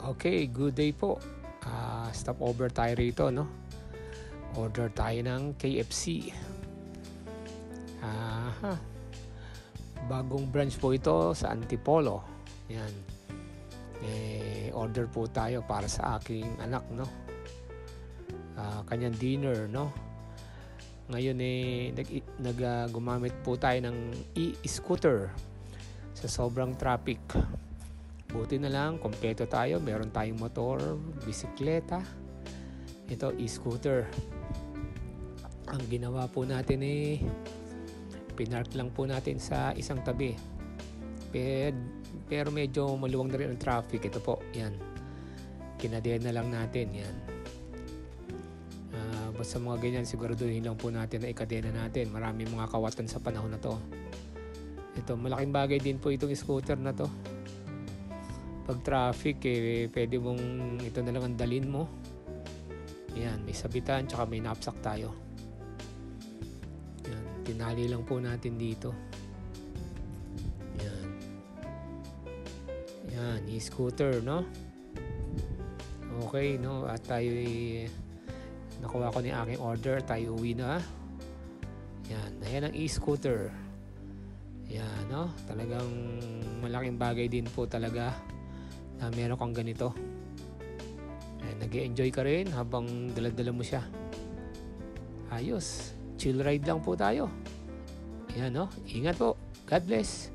Okay, good day po. Stop over tayo rito, no? Order tayo ng KFC. Bagong branch po ito sa Antipolo. Yan. Order po tayo para sa aking anak, no? Kanyang dinner, no? Ngayon gumamit po tayo ng e-scooter sa sobrang traffic. Buti na lang, kompleto tayo. Meron tayong motor, bisikleta. Ito, e-scooter. Ang ginawa po natin pinark lang po natin sa isang tabi. Pero medyo maluwang na rin ang traffic. Ito po, yan. Kinadena lang natin, yan. Basta mga ganyan, siguraduhin lang po natin na ikadena natin. Maraming mga kawatan sa panahon na to. Ito, malaking bagay din po itong scooter na to. Pag traffic, pwede mong ito na lang ang dalin mo. Yan, may sabitan, tsaka may knapsack tayo. Yan, tinali lang po natin dito. Yan. Yan, e-scooter, no? Okay, no? At tayo nakuha ko ni aking order, tayo uwi na. Yan, ayan ang e-scooter. Yan, no? Talagang malaking bagay din po talaga na meron kang ganito. Nag-e-enjoy ka rin habang dala-dala mo siya. Ayos. Chill ride lang po tayo. Ayan, no? Ingat po. God bless.